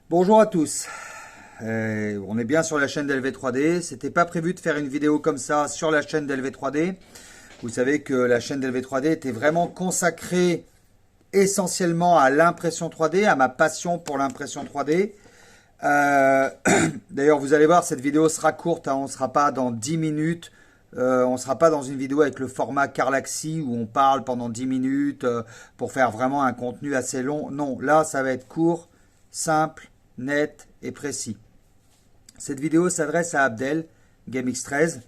Bonjour à tous, on est bien sur la chaîne d'LV3D. C'était pas prévu de faire une vidéo comme ça sur la chaîne d'LV3D. Vous savez que la chaîne d'LV3D était vraiment consacrée essentiellement à l'impression 3D, à ma passion pour l'impression 3D. D'ailleurs, vous allez voir, cette vidéo sera courte, hein, on ne sera pas dans 10 minutes. On ne sera pas dans une vidéo avec le format Carlaxy où on parle pendant 10 minutes pour faire vraiment un contenu assez long. Non, là, ça va être court, simple, net et précis. Cette vidéo s'adresse à Abdel, GameX13.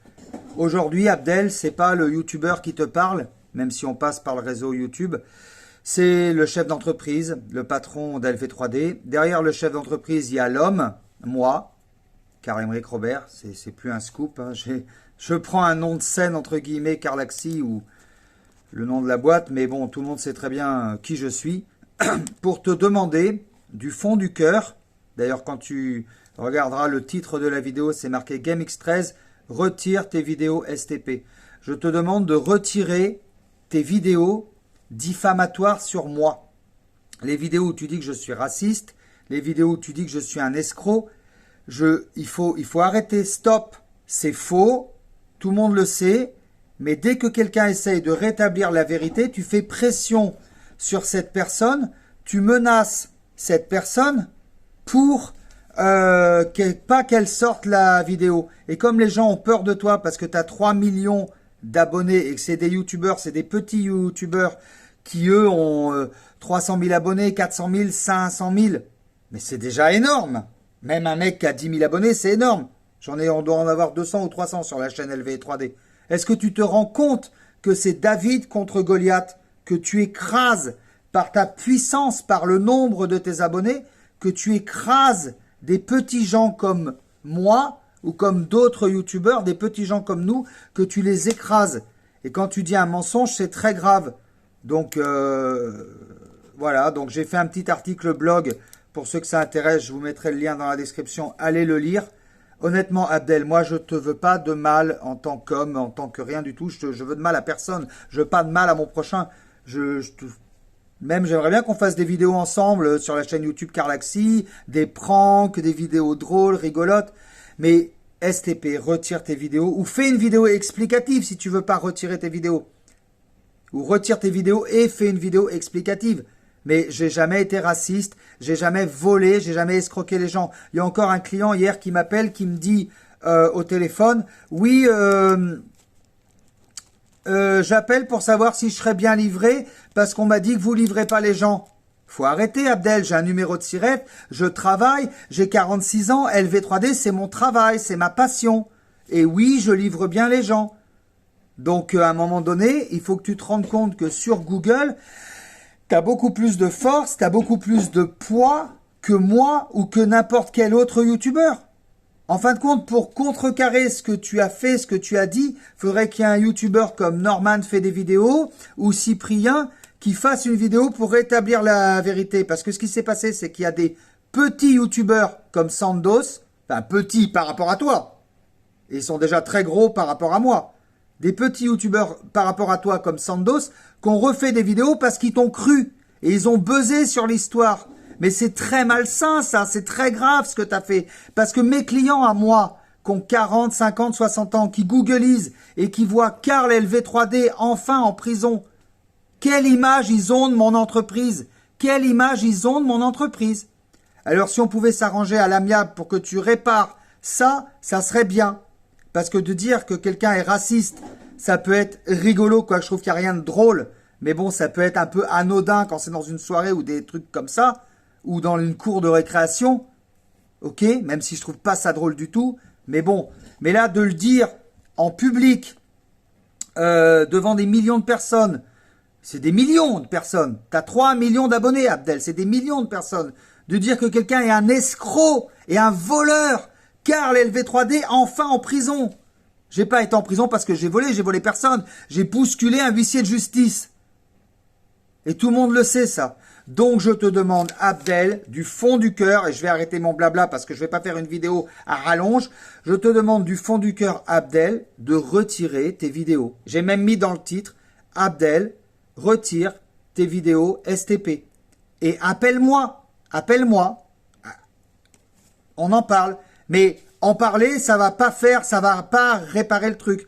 Aujourd'hui, Abdel, c'est pas le youtubeur qui te parle, même si on passe par le réseau YouTube. C'est le chef d'entreprise, le patron d'LV3D. Derrière le chef d'entreprise, il y a l'homme, moi, Karl-Aymeric Robert. C'est plus un scoop. Hein. Je prends un nom de scène, entre guillemets, Carlaxy, ou le nom de la boîte, mais bon, tout le monde sait très bien qui je suis, pour te demander, du fond du cœur, d'ailleurs, quand tu regarderas le titre de la vidéo, c'est marqué GameX13, retire tes vidéos STP. Je te demande de retirer tes vidéos diffamatoires sur moi. Les vidéos où tu dis que je suis raciste, les vidéos où tu dis que je suis un escroc, il faut arrêter, stop, c'est faux, tout le monde le sait, mais dès que quelqu'un essaye de rétablir la vérité, tu fais pression sur cette personne, tu menaces cette personne pour pas qu'elle sorte la vidéo. Et comme les gens ont peur de toi parce que tu as 3 millions d'abonnés et que c'est des youtubeurs, c'est des petits youtubeurs qui eux ont 300 000 abonnés, 400 000, 500 000, mais c'est déjà énorme. Même un mec qui a 10 000 abonnés, c'est énorme. On doit en avoir 200 ou 300 sur la chaîne LV3D. Est-ce que tu te rends compte que c'est David contre Goliath, que tu écrases par ta puissance, par le nombre de tes abonnés, que tu écrases des petits gens comme moi ou comme d'autres youtubeurs, des petits gens comme nous, que tu les écrases. Et quand tu dis un mensonge, c'est très grave. Donc, voilà. Donc, j'ai fait un petit article blog. Pour ceux que ça intéresse, je vous mettrai le lien dans la description. Allez le lire. Honnêtement, Abdel, moi, je te veux pas de mal en tant qu'homme, en tant que rien du tout. Je veux de mal à personne. Je veux pas de mal à mon prochain. Même, j'aimerais bien qu'on fasse des vidéos ensemble sur la chaîne YouTube Carlaxy, des pranks, des vidéos drôles, rigolotes. Mais STP, retire tes vidéos ou fais une vidéo explicative si tu veux pas retirer tes vidéos. Ou retire tes vidéos et fais une vidéo explicative. Mais j'ai jamais été raciste, j'ai jamais volé, j'ai jamais escroqué les gens. Il y a encore un client hier qui m'appelle, qui me dit au téléphone, oui, j'appelle pour savoir si je serais bien livré parce qu'on m'a dit que vous livrez pas les gens. Faut arrêter, Abdel, j'ai un numéro de SIRET, je travaille, j'ai 46 ans, LV3D, c'est mon travail, c'est ma passion. Et oui, je livre bien les gens. Donc, à un moment donné, il faut que tu te rendes compte que sur Google, tu as beaucoup plus de force, tu as beaucoup plus de poids que moi ou que n'importe quel autre youtubeur. En fin de compte, pour contrecarrer ce que tu as fait, ce que tu as dit, faudrait qu'il y ait un youtubeur comme Norman fait des vidéos ou Cyprien qui fasse une vidéo pour rétablir la vérité. Parce que ce qui s'est passé, c'est qu'il y a des petits youtubeurs comme Sandos, enfin petits par rapport à toi, et ils sont déjà très gros par rapport à moi. Des petits youtubeurs par rapport à toi comme Sandos, qui ont refait des vidéos parce qu'ils t'ont cru. Et ils ont buzzé sur l'histoire. Mais c'est très malsain ça, c'est très grave ce que tu as fait. Parce que mes clients à moi, qui ont 40, 50, 60 ans, qui googlisent et qui voient Karl LV3D enfin en prison, quelle image ils ont de mon entreprise? Quelle image ils ont de mon entreprise? Alors si on pouvait s'arranger à l'amiable pour que tu répares ça, ça serait bien. Parce que de dire que quelqu'un est raciste, ça peut être rigolo, quoi. Je trouve qu'il n'y a rien de drôle. Mais bon, ça peut être un peu anodin quand c'est dans une soirée ou des trucs comme ça, ou dans une cour de récréation. Ok, même si je trouve pas ça drôle du tout. Mais bon, mais là, de le dire en public, devant des millions de personnes, c'est des millions de personnes. T'as 3 millions d'abonnés, Abdel, c'est des millions de personnes. De dire que quelqu'un est un escroc et un voleur, Karl LV3D enfin en prison. J'ai pas été en prison parce que j'ai volé personne. J'ai bousculé un huissier de justice. Et tout le monde le sait, ça. Donc, je te demande, Abdel, du fond du cœur, et je vais arrêter mon blabla parce que je vais pas faire une vidéo à rallonge, je te demande du fond du cœur, Abdel, de retirer tes vidéos. J'ai même mis dans le titre, Abdel, retire tes vidéos STP. Et appelle-moi, on en parle. Mais en parler, ça va pas réparer le truc.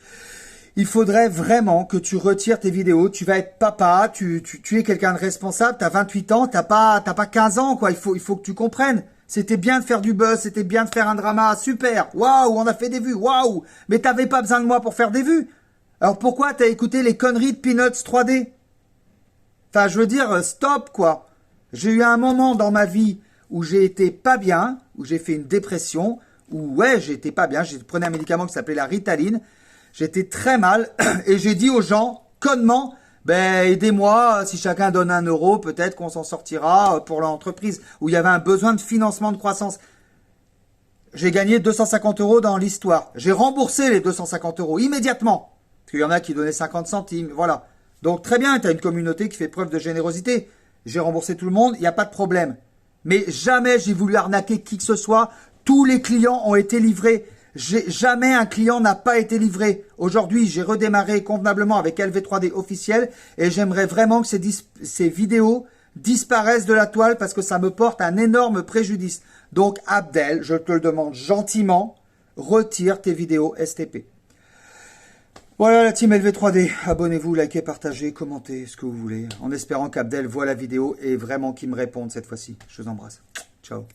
Il faudrait vraiment que tu retires tes vidéos. Tu vas être papa, tu es quelqu'un de responsable, tu as 28 ans, t'as pas 15 ans, quoi. Il faut que tu comprennes. C'était bien de faire du buzz, c'était bien de faire un drama, super. Waouh, on a fait des vues, waouh. Mais t'avais pas besoin de moi pour faire des vues. Alors pourquoi t'as écouté les conneries de Peanuts 3D? Enfin, je veux dire, stop, quoi. J'ai eu un moment dans ma vie où j'ai été pas bien, où j'ai fait une dépression, où ouais, j'étais pas bien, j'ai pris un médicament qui s'appelait la Ritaline. J'étais très mal et j'ai dit aux gens, connement, ben aidez-moi, si chacun donne 1 euro, peut-être qu'on s'en sortira pour l'entreprise, où il y avait un besoin de financement de croissance. J'ai gagné 250 euros dans l'histoire. J'ai remboursé les 250 euros immédiatement, parce qu'il y en a qui donnaient 50 centimes, voilà. Donc très bien, tu as une communauté qui fait preuve de générosité. J'ai remboursé tout le monde, il n'y a pas de problème. Mais jamais j'ai voulu arnaquer qui que ce soit. Tous les clients ont été livrés. Jamais un client n'a pas été livré. Aujourd'hui, j'ai redémarré convenablement avec LV3D officiel et j'aimerais vraiment que ces vidéos disparaissent de la toile parce que ça me porte un énorme préjudice. Donc Abdel, je te le demande gentiment, retire tes vidéos STP. Voilà la team LV3D. Abonnez-vous, likez, partagez, commentez ce que vous voulez. En espérant qu'Abdel voit la vidéo et vraiment qu'il me réponde cette fois-ci. Je vous embrasse. Ciao.